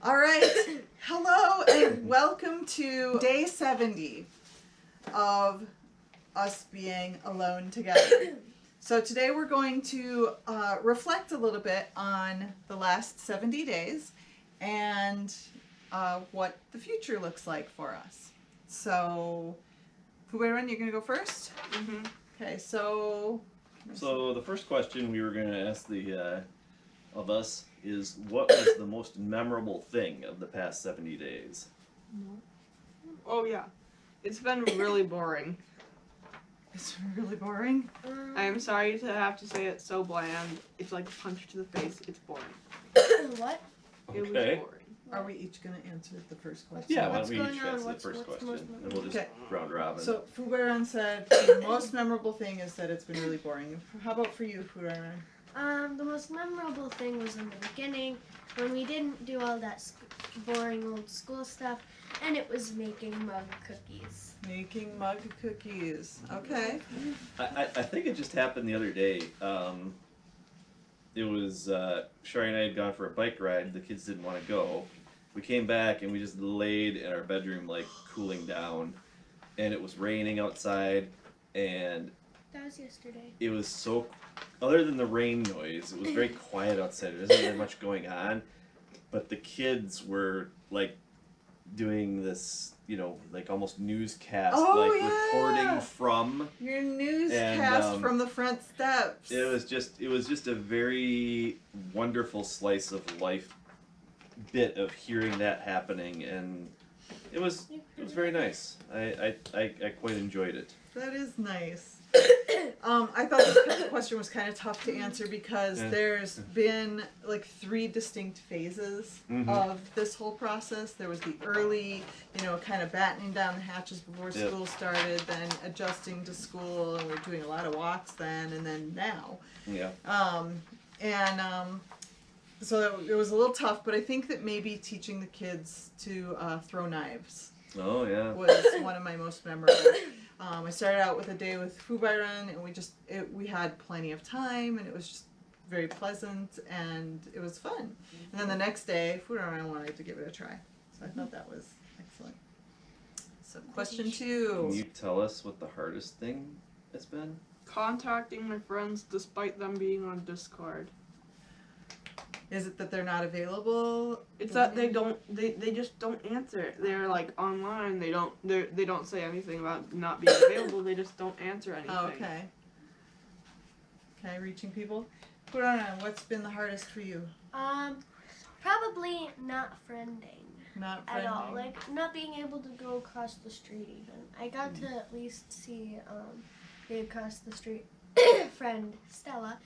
All right. Hello and welcome to day 70 of us being alone together. So today we're going to reflect a little bit on the last 70 days and what the future looks like for us. So, Bǎi Rén, you're going to go first? Mm-hmm. Okay, so the first question we were going to ask of us is, what was the most memorable thing of the past 70 days? Oh yeah, it's been really boring. It's really boring. I am sorry to have to say it's so bland. It's like a punch to the face. It's boring. What? It was Okay. boring. Are we each going to answer the first question? Yeah, why What's don't we each going on? answer the What's first the question, most and we'll just Okay. round robin. So Bǎi Rén said the most memorable thing is that it's been really boring. How about for you, Bǎi Rén? The most memorable thing was in the beginning when we didn't do all that boring old school stuff, and it was making mug cookies. Making mug cookies. Okay. I think it just happened the other day. It was Shari and I had gone for a bike ride. The kids didn't want to go. We came back and we just laid in our bedroom, like cooling down, and it was raining outside, and That was yesterday. it was so, other than the rain noise, it was very quiet outside. There wasn't really much going on, but the kids were like doing this, like almost newscast, Oh, like yeah. reporting from. Your newscast And, from the front steps. It was just a very wonderful slice of life bit of hearing that happening, and it was very nice. I quite enjoyed it. That is nice. I thought this question was kind of tough to answer because Yeah. there's been like 3 distinct phases Mhm. of this whole process. There was the early, kind of battening down the hatches before Yep. school started, then adjusting to school, and we're doing a lot of walks then, and then now. Yeah. So it was a little tough, but I think that maybe teaching the kids to throw knives Oh yeah. was one of my most memorable. I started out with a day with Bǎi Rén, and we had plenty of time, and it was just very pleasant, and it was fun. And then the next day, Bǎi Rén wanted to give it a try, so I thought that was excellent. So question 2. Can you tell us what the hardest thing has been? Contacting my friends despite them being on Discord. Is it that they're not available? It's that they just don't answer. They're like online. They don't say anything about not being available. They just don't answer anything. Oh, okay. Okay, reaching people. Bǎi Rén, what's been the hardest for you? Probably not friending Not at all. friending? Like not being able to go across the street even. I got to at least see the across the street friend Stella.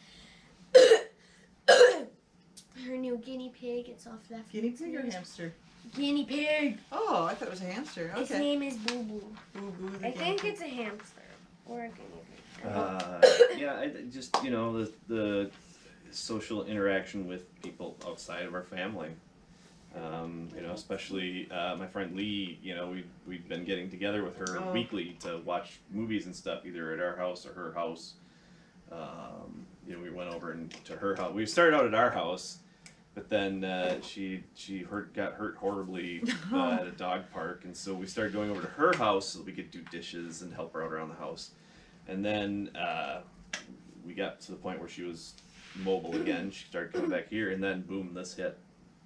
Her new guinea pig. It's off left. Guinea pig or hamster? Guinea pig. Oh, I thought it was a hamster. His Okay. name is Boo Boo. Boo Boo the I guinea think pig. it's a hamster or a guinea pig. Yeah, I just the social interaction with people outside of our family. Especially my friend Lee. We've been getting together with her Oh. weekly to watch movies and stuff, either at our house or her house. We went over to her house. We started out at our house, but then she got hurt horribly at a dog park, and so we started going over to her house so that we could do dishes and help her out around the house. And then we got to the point where she was mobile again. She started coming back here, and then boom, this hit.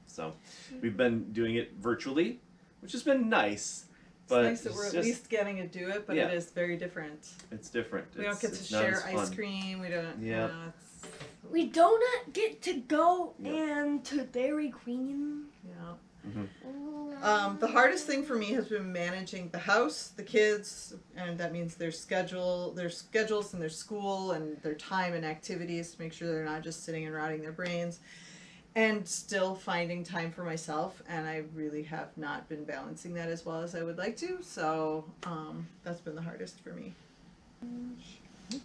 So we've been doing it virtually, which has been nice. It's But nice that we're at least getting to do it, but Yeah. it is very different. it's different. We don't get to it's not share as ice fun. cream. We don't. Yeah. It's, We do not get to go Yeah. and to Dairy Queen. yeah. The hardest thing for me has been managing the house, the kids, and that means their schedules and their school and their time and activities to make sure they're not just sitting and rotting their brains, and still finding time for myself. And I really have not been balancing that as well as I would like to. So that's been the hardest for me.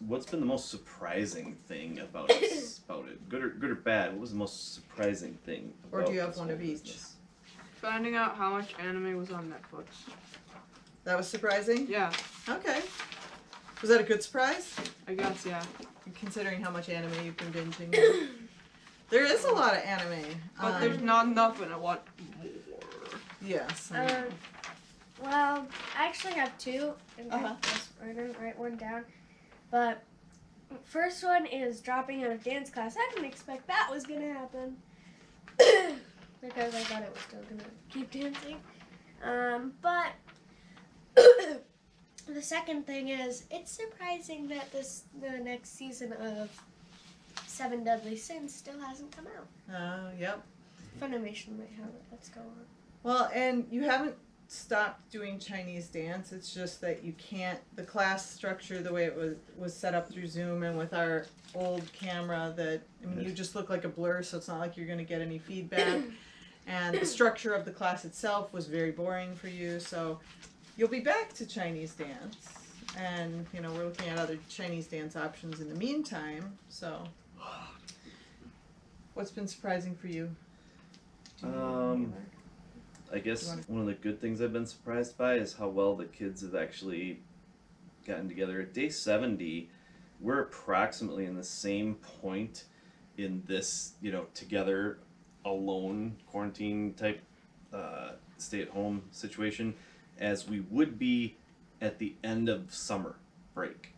What's been the most surprising thing about it? Good or bad? What was the most surprising thing? Or about do you have this one whole of each? business? Finding out how much anime was on Netflix. That was surprising? Yeah, Okay. Was that a good surprise? I guess, yeah. Considering how much anime you've been binging. There is is a lot of anime. But there's not enough, and I want more. Yes. Well, I actually have two. Uh-huh. I didn't write one down. But first one is dropping out of dance class. I didn't expect that was going to happen. Because I thought it was still going to keep dancing. But the second thing is, it's surprising that the next season of Seven Deadly Sins still hasn't come out. Yep. Funimation might have it. Let's go on. Well, and you haven't stopped doing Chinese dance. It's just that you can't. The class structure, the way it was set up through Zoom and with our old camera, that I mean, you just look like a blur. So it's not like you're going to get any feedback. And the structure of the class itself was very boring for you. So you'll be back to Chinese dance, and you know we're looking at other Chinese dance options in the meantime. So, what's been surprising for you? I guess one of the good things I've been surprised by is how well the kids have actually gotten together. At day 70, we're approximately in the same point in this, together, alone, quarantine type, stay-at-home situation as we would be at the end of summer break.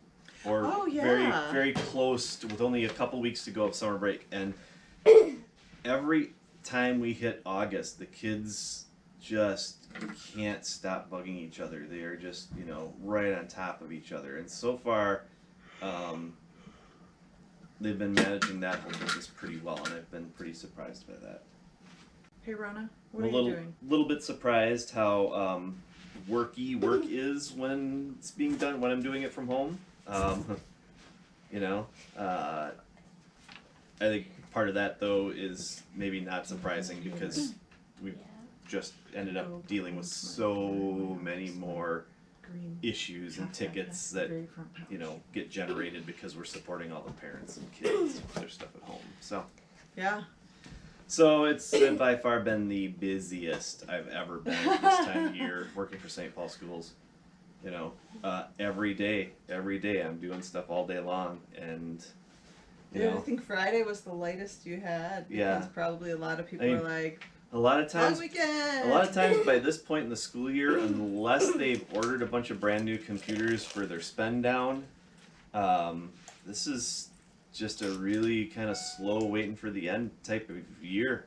Or very, very close to, with only a couple weeks to go of summer break. And every time we hit August, the kids just can't stop bugging each other. They are just, right on top of each other. And so far, they've been managing that whole business pretty well, and I've been pretty surprised by that. Hey Rona, what I'm are you doing? A little bit surprised how work is when it's being done, when I'm doing it from home. I think part of that, though, is maybe not surprising because we've just ended up dealing with so many more issues and tickets that, get generated because we're supporting all the parents and kids with their stuff at home. So, Yeah. So it's by far been the busiest I've ever been at this time of year working for St. Paul schools. Every day I'm doing stuff all day long, and I think Friday was the lightest you had. Because probably a lot of people are like, a lot of times by this point in the school year, unless they've ordered a bunch of brand new computers for their spend down, this is just a really kind of slow, waiting for the end type of year.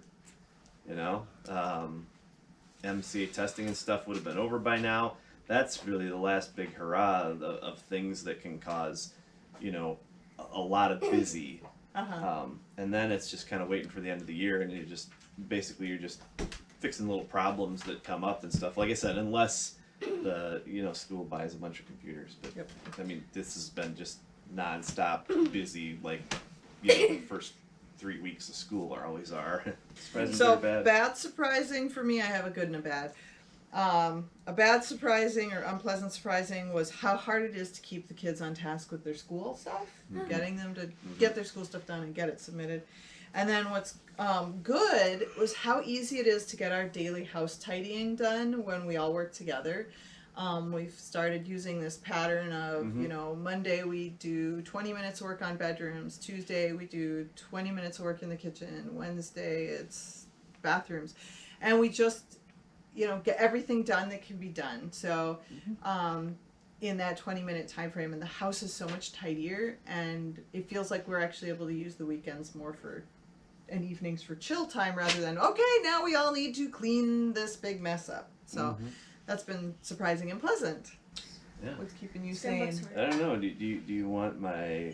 MCA testing and stuff would have been over by now. That's really the last big hurrah of things that can cause, a lot of busy. And then it's just kind of waiting for the end of the year, and you're just fixing little problems that come up and stuff. Like I said, unless the school buys a bunch of computers. But I mean, this has been just nonstop busy. Like the first 3 weeks of school always are. Surprising so bad. Surprising for me. I have a good and a bad. A bad surprising or unpleasant surprising was how hard it is to keep the kids on task with their school stuff, getting them to get their school stuff done and get it submitted. And then what's good was how easy it is to get our daily house tidying done when we all work together. We've started using this pattern of, Monday we do 20 minutes work on bedrooms, Tuesday we do 20 minutes work in the kitchen, Wednesday it's bathrooms. And we just get everything done that can be done. So, in that 20-minute time frame, and the house is so much tidier, and it feels like we're actually able to use the weekends more and evenings for chill time rather than, okay, now we all need to clean this big mess up. So, that's been surprising and pleasant. Yeah. What's keeping you sane? I don't know. Do you want my,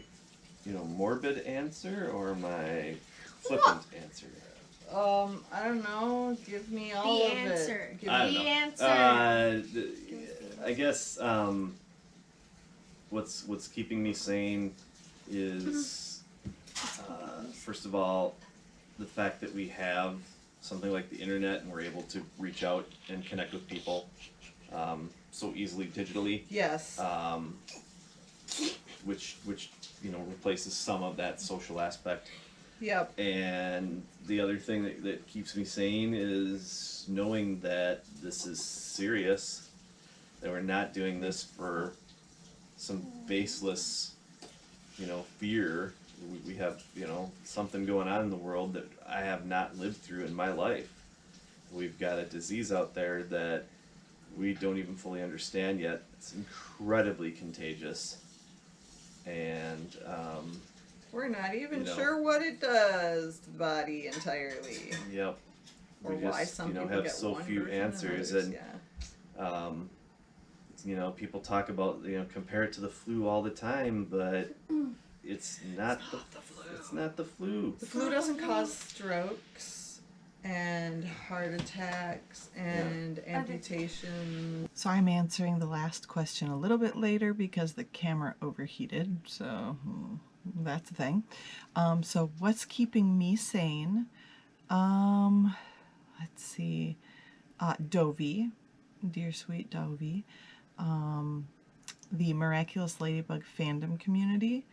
morbid answer or my flippant answer? I don't know. Give me all of answer. it. I don't know. I guess what's keeping me sane is first of all the fact that we have something like the internet and we're able to reach out and connect with people so easily digitally. Yes. Which replaces some of that social aspect. Yep. And the other thing that keeps me sane is knowing that this is serious, that we're not doing this for some baseless, fear, we have, you know, something going on in the world that I have not lived through in my life. We've got a disease out there that we don't even fully understand yet. It's incredibly contagious, and We're not even you know. sure what it does to the body entirely. yep, Or we why just, some you know, people have get so one few version answers, others, and yeah. you know, people talk about, you know, compare it to the flu all the time, but it's not the flu. It's not the flu. The flu doesn't cause strokes and heart attacks and amputation. So I'm answering the last question a little bit later because the camera overheated, so that's the thing. So what's keeping me sane? Let's see. Dovey, dear sweet Dovey. The Miraculous Ladybug fandom community.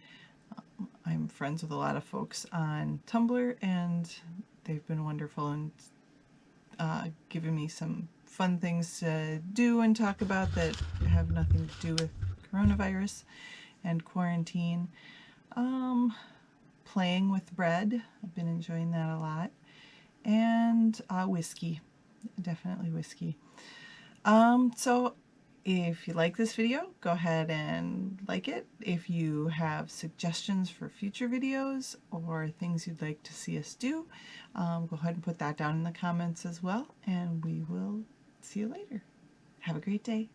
I'm friends with a lot of folks on Tumblr, and they've been wonderful and giving me some fun things to do and talk about that have nothing to do with coronavirus and quarantine. Playing with bread. I've been enjoying that a lot. And whiskey. Definitely whiskey. So if you like this video, go ahead and like it. If you have suggestions for future videos or things you'd like to see us do, go ahead and put that down in the comments as well, and we will see you later. Have a great day.